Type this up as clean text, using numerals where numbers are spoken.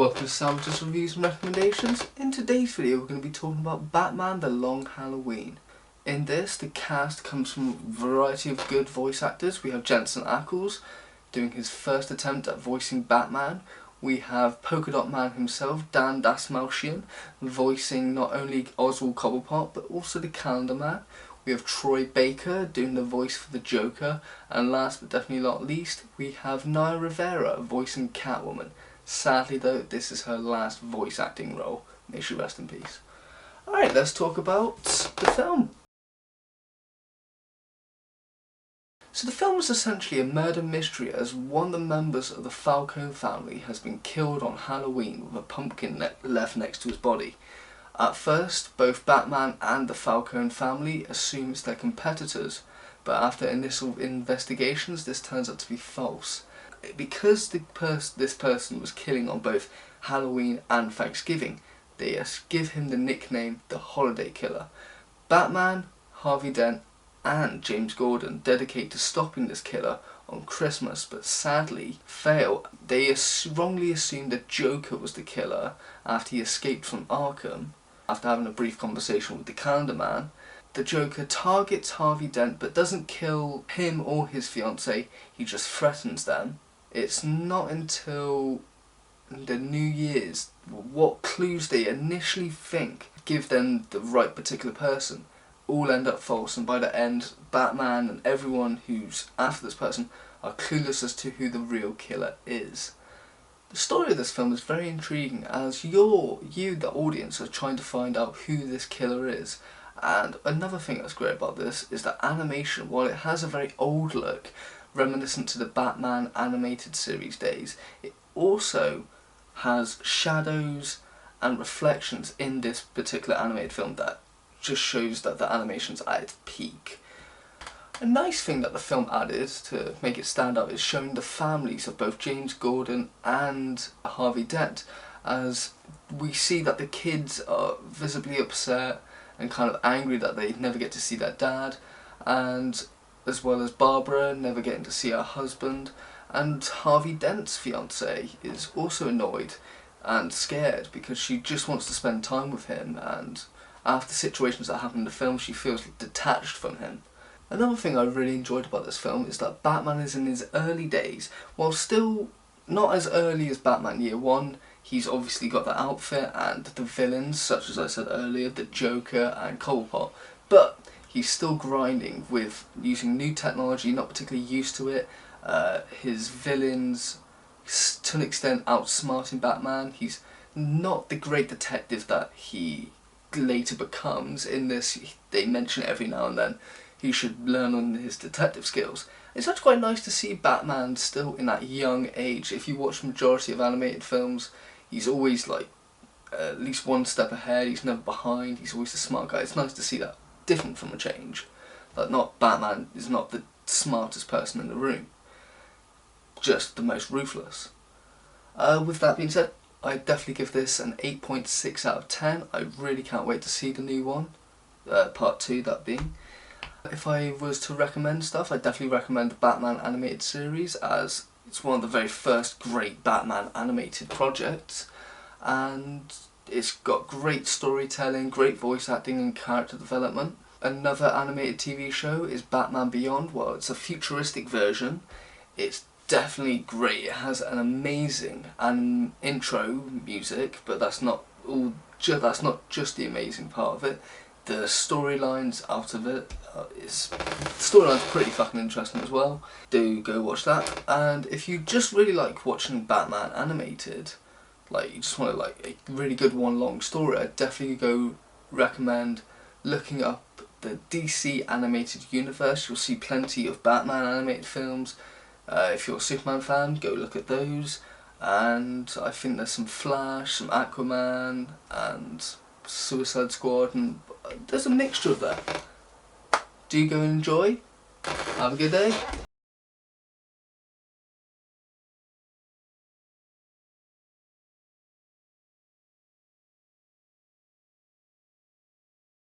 welcome to Savage's Reviews and Recommendations. In today's video we're going to be talking about Batman The Long Halloween. In this, the cast comes from a variety of good voice actors. We have Jensen Ackles doing his first attempt at voicing Batman. We have Polka Dot Man himself, Dan Dasmalchian, voicing not only Oswald Cobblepot but also the Calendar Man. We have Troy Baker doing the voice for the Joker, and last but definitely not least, we have Naya Rivera voicing Catwoman. Sadly though, this is her last voice acting role. May she rest in peace. Alright, let's talk about the film. So the film is essentially a murder mystery as one of the members of the Falcone family has been killed on Halloween with a pumpkin left next to his body. At first, both Batman and the Falcone family assume it's their competitors, but after initial investigations this turns out to be false. Because this person was killing on both Halloween and Thanksgiving, they give him the nickname the Holiday Killer. Batman, Harvey Dent and James Gordon dedicate to stopping this killer on Christmas, but sadly fail. They wrongly assume the Joker was the killer after he escaped from Arkham. After having a brief conversation with the Calendar Man, the Joker targets Harvey Dent but doesn't kill him or his fiancée, he just threatens them. It's not until the New Year's what clues they initially think give them the right particular person all end up false, and by the end Batman and everyone who's after this person are clueless as to who the real killer is. The story of this film is very intriguing as you the audience are trying to find out who this killer is. And another thing that's great about this is that animation, while it has a very old look reminiscent to the Batman animated series days, it also has shadows and reflections in this particular animated film that just shows that the animation's at its peak. A nice thing that the film added to make it stand out is showing the families of both James Gordon and Harvey Dent, as we see that the kids are visibly upset and kind of angry that they never get to see their dad, and as well as Barbara never getting to see her husband, and Harvey Dent's fiancée is also annoyed and scared because she just wants to spend time with him, and after situations that happen in the film she feels detached from him. Another thing I really enjoyed about this film is that Batman is in his early days, while still not as early as Batman Year One. He's obviously got the outfit and the villains, such as I said earlier, the Joker and Cobblepot, but he's still grinding with using new technology, not particularly used to it. His villains, to an extent, outsmarting Batman. He's not the great detective that he later becomes. In this, they mention it every now and then. He should learn on his detective skills. It's actually quite nice to see Batman still in that young age. If you watch the majority of animated films, he's always like at least one step ahead, he's never behind, he's always the smart guy. It's nice to see that different from a change. That not Batman is not the smartest person in the room, just the most ruthless. With that being said, I definitely give this an 8.6 out of 10. I really can't wait to see the new one, part 2 that being. If I was to recommend stuff, I'd definitely recommend the Batman animated series, as it's one of the very first great Batman animated projects, and it's got great storytelling, great voice acting and character development. Another animated TV show is Batman Beyond. Well, it's a futuristic version. It's definitely great. It has an amazing intro music, but that's not just the amazing part of it. The storylines out of it, the storyline's pretty fucking interesting as well. Do go watch that. And if you just really like watching Batman animated, like you just want like a really good one long story, I'd definitely go recommend looking up the DC animated universe. You'll see plenty of Batman animated films. If you're a Superman fan, go look at those. And I think there's some Flash, some Aquaman and Suicide Squad, and there's a mixture of that. Do go and enjoy. Have a good day.